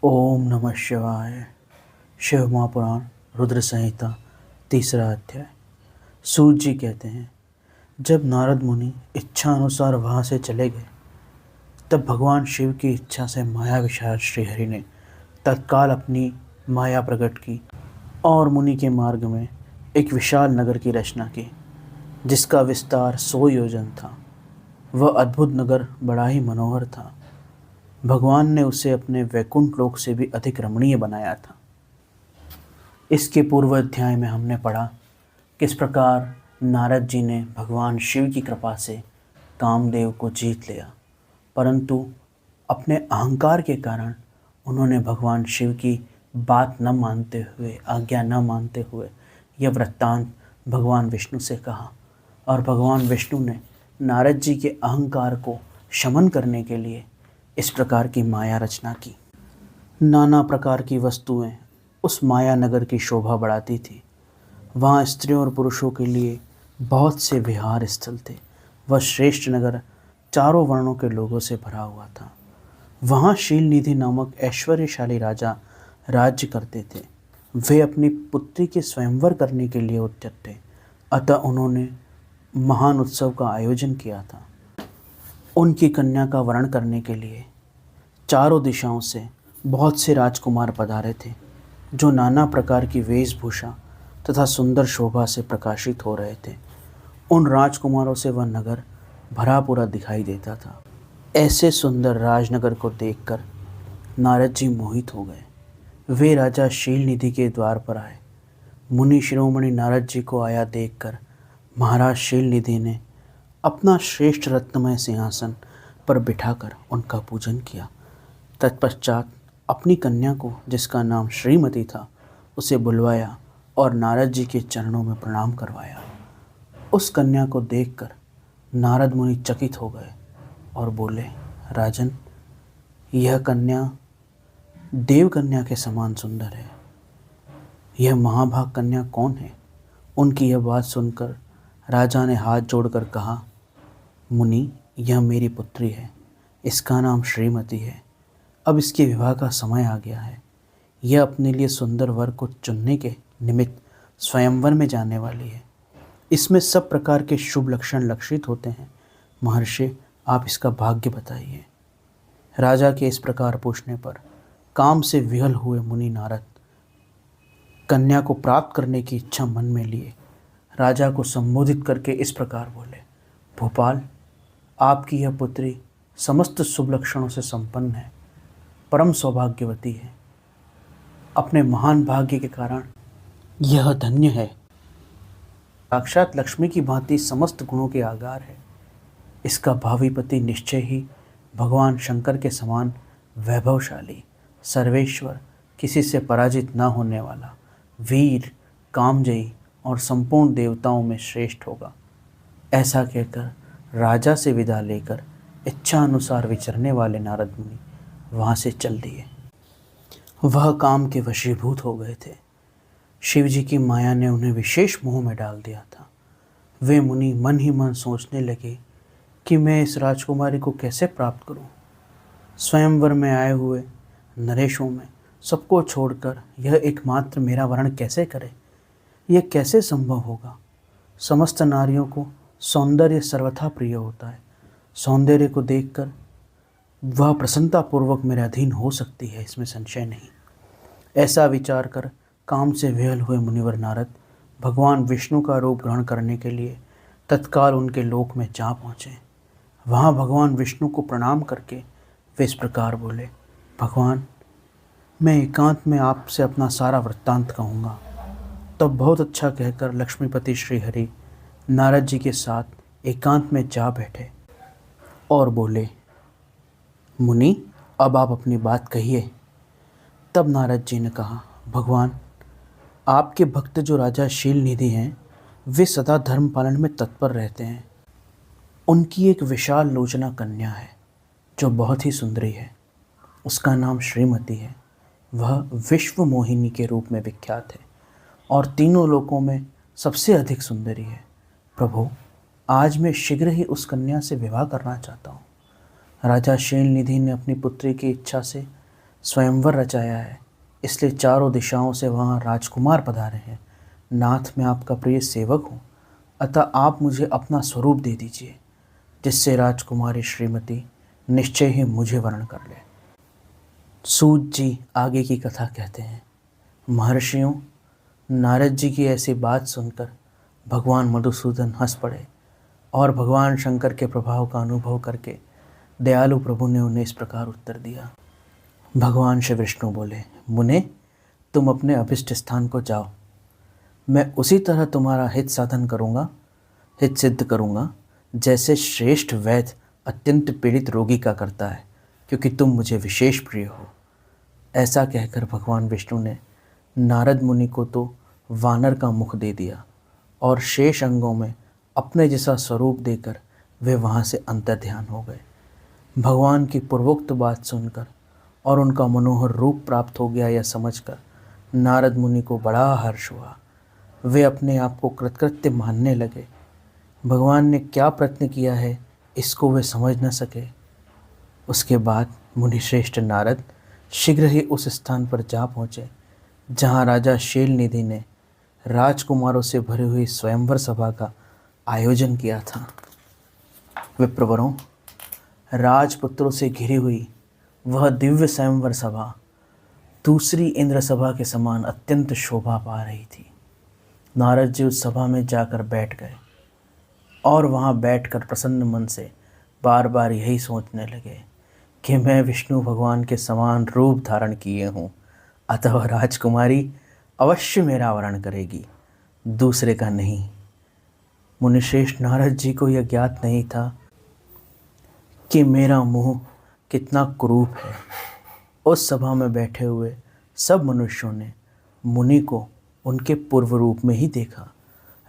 ओम नमः शिवाय। शिव महापुराण रुद्र संहिता तीसरा अध्याय। सूत जी कहते हैं, जब नारद मुनि इच्छा अनुसार वहाँ से चले गए, तब भगवान शिव की इच्छा से माया विशाल श्रीहरि ने तत्काल अपनी माया प्रकट की और मुनि के मार्ग में एक विशाल नगर की रचना की, जिसका विस्तार 100 योजन था। वह अद्भुत नगर बड़ा ही मनोहर था। भगवान ने उसे अपने वैकुंठ लोक से भी अधिक रमणीय बनाया था। इसके पूर्व अध्याय में हमने पढ़ा किस प्रकार नारद जी ने भगवान शिव की कृपा से कामदेव को जीत लिया, परंतु अपने अहंकार के कारण उन्होंने भगवान शिव की बात न मानते हुए, आज्ञा न मानते हुए यह वृत्तांत भगवान विष्णु से कहा, और भगवान विष्णु ने नारद जी के अहंकार को शमन करने के लिए इस प्रकार की माया रचना की। नाना प्रकार की वस्तुएं उस माया नगर की शोभा बढ़ाती थी। वहाँ स्त्रियों और पुरुषों के लिए बहुत से विहार स्थल थे। वह श्रेष्ठ नगर चारों वर्णों के लोगों से भरा हुआ था। वहाँ शीलनिधि नामक ऐश्वर्यशाली राजा राज्य करते थे। वे अपनी पुत्री के स्वयंवर करने के लिए उद्यत थे, अतः उन्होंने महान उत्सव का आयोजन किया था। उनकी कन्या का वरण करने के लिए चारों दिशाओं से बहुत से राजकुमार पधारे थे, जो नाना प्रकार की वेशभूषा तथा सुंदर शोभा से प्रकाशित हो रहे थे। उन राजकुमारों से वह नगर भरा पूरा दिखाई देता था। ऐसे सुंदर राजनगर को देखकर नारद जी मोहित हो गए। वे राजा शीलनिधि के द्वार पर आए। मुनि शिरोमणि नारद जी को आया देखकर महाराज शीलनिधि ने अपना श्रेष्ठ रत्नमय सिंहासन पर बिठाकर उनका पूजन किया। तत्पश्चात अपनी कन्या को, जिसका नाम श्रीमती था, उसे बुलवाया और नारद जी के चरणों में प्रणाम करवाया। उस कन्या को देखकर नारद मुनि चकित हो गए और बोले, राजन, यह कन्या देव कन्या के समान सुंदर है। यह महाभाग कन्या कौन है? उनकी यह बात सुनकर राजा ने हाथ जोड़कर कहा, मुनि, यह मेरी पुत्री है। इसका नाम श्रीमती है। अब इसके विवाह का समय आ गया है। यह अपने लिए सुंदर वर को चुनने के निमित्त स्वयंवर में जाने वाली है। इसमें सब प्रकार के शुभ लक्षण लक्षित होते हैं। महर्षि, आप इसका भाग्य बताइए। राजा के इस प्रकार पूछने पर काम से विहल हुए मुनि नारद कन्या को प्राप्त करने की इच्छा मन में लिए राजा को संबोधित करके इस प्रकार बोले, भोपाल, आपकी यह पुत्री समस्त शुभ लक्षणों से संपन्न है, परम सौभाग्यवती है। अपने महान भाग्य के कारण यह धन्य है। साक्षात लक्ष्मी की भांति समस्त गुणों के आगार है। इसका भावी पति निश्चय ही भगवान शंकर के समान वैभवशाली, सर्वेश्वर, किसी से पराजित न होने वाला, वीर, कामजयी और संपूर्ण देवताओं में श्रेष्ठ होगा। ऐसा कहकर राजा से विदा लेकर इच्छा अनुसार विचरने वाले नारद मुनि वहाँ से चल दिए। वह काम के वशीभूत हो गए थे। शिव जी की माया ने उन्हें विशेष मोह में डाल दिया था। वे मुनि मन ही मन सोचने लगे कि मैं इस राजकुमारी को कैसे प्राप्त करूं। स्वयंवर में आए हुए नरेशों में सबको छोड़कर यह एकमात्र मेरा वरण कैसे करे? यह कैसे संभव होगा? समस्त नारियों को सौंदर्य सर्वथा प्रिय होता है। सौंदर्य को देखकर वह प्रसन्नतापूर्वक मेरे अधीन हो सकती है, इसमें संशय नहीं। ऐसा विचार कर काम से विहल हुए मुनिवर नारद भगवान विष्णु का रूप ग्रहण करने के लिए तत्काल उनके लोक में जा पहुँचे। वहाँ भगवान विष्णु को प्रणाम करके वे इस प्रकार बोले, भगवान, मैं एकांत में आपसे अपना सारा वृत्तांत कहूँगा। तब बहुत अच्छा कहकर लक्ष्मीपति श्रीहरि नारद जी के साथ एकांत में जा बैठे और बोले, मुनि, अब आप अपनी बात कहिए। तब नारद जी ने कहा, भगवान, आपके भक्त जो राजा शीलनिधि हैं, वे सदा धर्म पालन में तत्पर रहते हैं। उनकी एक विशाल लोचना कन्या है जो बहुत ही सुंदरी है। उसका नाम श्रीमती है। वह विश्व मोहिनी के रूप में विख्यात है और तीनों लोकों में सबसे अधिक सुंदरी है। प्रभु, आज मैं शीघ्र ही उस कन्या से विवाह करना चाहता हूँ। राजा शीलनिधि ने अपनी पुत्री की इच्छा से स्वयंवर रचाया है, इसलिए चारों दिशाओं से वहाँ राजकुमार पधारे हैं। नाथ, मैं आपका प्रिय सेवक हूँ, अतः आप मुझे अपना स्वरूप दे दीजिए, जिससे राजकुमारी श्रीमती निश्चय ही मुझे वर्ण कर ले। सूत जी आगे की कथा कहते हैं। महर्षियों, नारद जी की ऐसी बात सुनकर भगवान मधुसूदन हंस पड़े और भगवान शंकर के प्रभाव का अनुभव करके दयालु प्रभु ने उन्हें इस प्रकार उत्तर दिया। भगवान श्री विष्णु बोले, मुने, तुम अपने अभिष्ट स्थान को जाओ। मैं उसी तरह तुम्हारा हित साधन करूँगा, हित सिद्ध करूँगा, जैसे श्रेष्ठ वैद्य अत्यंत पीड़ित रोगी का करता है, क्योंकि तुम मुझे विशेष प्रिय हो। ऐसा कहकर भगवान विष्णु ने नारद मुनि को तो वानर का मुख दे दिया और शेष अंगों में अपने जैसा स्वरूप देकर वे वहाँ से अंतर्ध्यान हो गए। भगवान की पूर्वोक्त बात सुनकर और उनका मनोहर रूप प्राप्त हो गया यह समझकर नारद मुनि को बड़ा हर्ष हुआ। वे अपने आप को कृतकृत्य मानने लगे। भगवान ने क्या प्रयत्न किया है इसको वे समझ न सके। उसके बाद मुनिश्रेष्ठ नारद शीघ्र ही उस स्थान पर जा पहुँचे जहाँ राजा शैलनिधि ने राजकुमारों से भरी हुई स्वयंवर सभा का आयोजन किया था। विप्रवरों, राजपुत्रों से घिरी हुई वह दिव्य स्वयंवर सभा दूसरी इंद्र सभा के समान अत्यंत शोभा पा रही थी। नारद जी उस सभा में जाकर बैठ गए और वहाँ बैठकर प्रसन्न मन से बार बार यही सोचने लगे कि मैं विष्णु भगवान के समान रूप धारण किए हूँ, अतः वह राजकुमारी अवश्य मेरा वरण करेगी, दूसरे का नहीं। मुनिश्रेष्ठ नारद जी को यह ज्ञात नहीं था कि मेरा मुँह कितना कुरूप है। उस सभा में बैठे हुए सब मनुष्यों ने मुनि को उनके पूर्व रूप में ही देखा।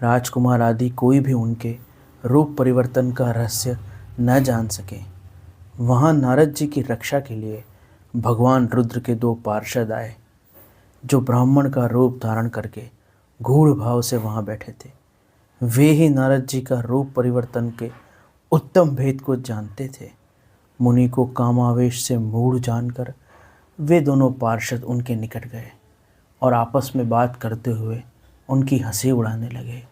राजकुमार आदि कोई भी उनके रूप परिवर्तन का रहस्य न जान सके। वहाँ नारद जी की रक्षा के लिए भगवान रुद्र के 2 पार्षद आए, जो ब्राह्मण का रूप धारण करके गूढ़ भाव से वहाँ बैठे थे। वे ही नारद जी का रूप परिवर्तन के उत्तम भेद को जानते थे। मुनि को कामावेश से मूढ़ जानकर वे दोनों पार्षद उनके निकट गए और आपस में बात करते हुए उनकी हंसी उड़ाने लगे।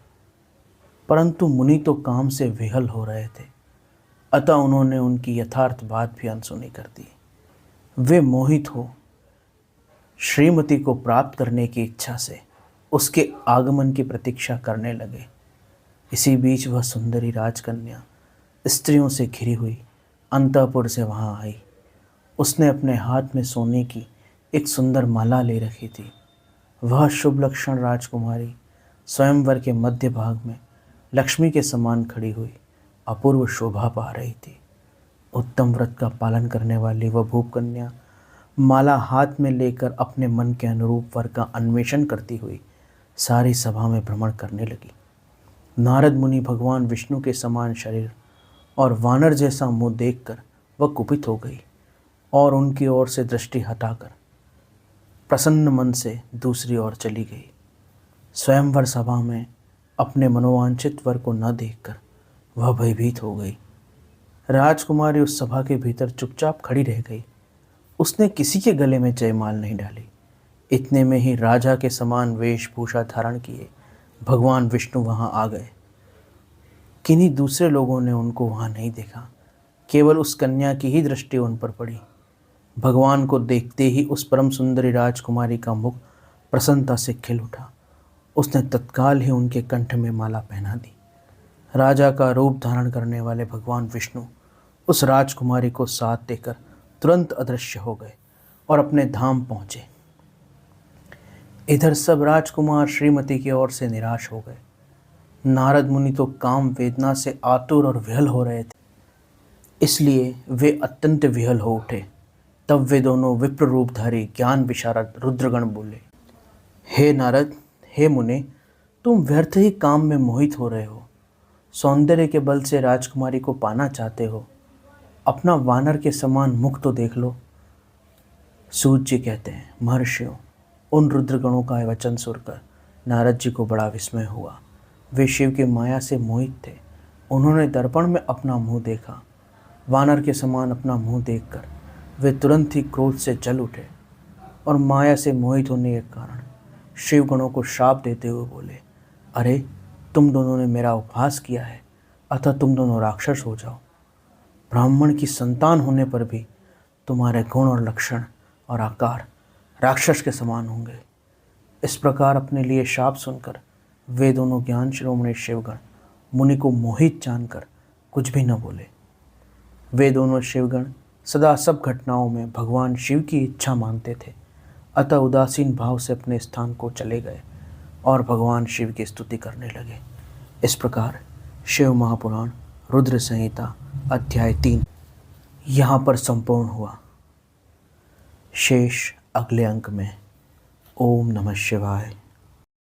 परंतु मुनि तो काम से विहल हो रहे थे, अतः उन्होंने उनकी यथार्थ बात भी अनसुनी कर दी। वे मोहित हो श्रीमती को प्राप्त करने की इच्छा से उसके आगमन की प्रतीक्षा करने लगे। इसी बीच वह सुंदरी राजकन्या स्त्रियों से घिरी हुई अंतःपुर से वहाँ आई। उसने अपने हाथ में सोने की एक सुंदर माला ले रखी थी। वह शुभ लक्षण राजकुमारी स्वयंवर के मध्य भाग में लक्ष्मी के समान खड़ी हुई अपूर्व शोभा पा रही थी। उत्तम व्रत का पालन करने वाली वह भूप कन्या माला हाथ में लेकर अपने मन के अनुरूप वर का अन्वेषण करती हुई सारी सभा में भ्रमण करने लगी। नारद मुनि भगवान विष्णु के समान शरीर और वानर जैसा मुंह देखकर वह कुपित हो गई और उनकी ओर से दृष्टि हटाकर प्रसन्न मन से दूसरी ओर चली गई। स्वयंवर सभा में अपने मनोवांछित वर को न देखकर वह भयभीत हो गई। राजकुमारी उस सभा के भीतर चुपचाप खड़ी रह गई। उसने किसी के गले में जयमाल नहीं डाली। इतने में ही राजा के समान वेशभूषा धारण किए भगवान विष्णु वहाँ आ गए। किन्हीं दूसरे लोगों ने उनको वहाँ नहीं देखा, केवल उस कन्या की ही दृष्टि उन पर पड़ी। भगवान को देखते ही उस परम सुंदरी राजकुमारी का मुख प्रसन्नता से खिल उठा। उसने तत्काल ही उनके कंठ में माला पहना दी। राजा का रूप धारण करने वाले भगवान विष्णु उस राजकुमारी को साथ देकर तुरंत अदृश्य हो गए और अपने धाम पहुँचे। इधर सब राजकुमार श्रीमती की ओर से निराश हो गए। नारद मुनि तो काम वेदना से आतुर और विहल हो रहे थे, इसलिए वे अत्यंत विहल हो उठे। तब वे दोनों विप्र रूपधारी ज्ञान विशारद रुद्रगण बोले, हे नारद, हे मुने, तुम व्यर्थ ही काम में मोहित हो रहे हो। सौंदर्य के बल से राजकुमारी को पाना चाहते हो। अपना वानर के समान मुख तो देख लो। सूत जी कहते हैं, महर्षियों, उन रुद्रगणों का वचन सुनकर नारद जी को बड़ा विस्मय हुआ। वे शिव की माया से मोहित थे। उन्होंने दर्पण में अपना मुंह देखा। वानर के समान अपना मुंह देखकर वे तुरंत ही क्रोध से जल उठे और माया से मोहित होने के कारण शिवगणों को श्राप देते हुए बोले, अरे तुम दोनों ने मेरा उपहास किया है, अतः तुम दोनों राक्षस हो जाओ। ब्राह्मण की संतान होने पर भी तुम्हारे गुण और लक्षण और आकार राक्षस के समान होंगे। इस प्रकार अपने लिए शाप सुनकर वे दोनों ज्ञान शिरोमणि शिवगण मुनि को मोहित जानकर कुछ भी न बोले। वे दोनों शिवगण सदा सब घटनाओं में भगवान शिव की इच्छा मानते थे, अतः उदासीन भाव से अपने स्थान को चले गए और भगवान शिव की स्तुति करने लगे। इस प्रकार शिव महापुराण रुद्र संहिता अध्याय 3 यहाँ पर संपूर्ण हुआ। शेष अगले अंक में। ओम नमः शिवाय।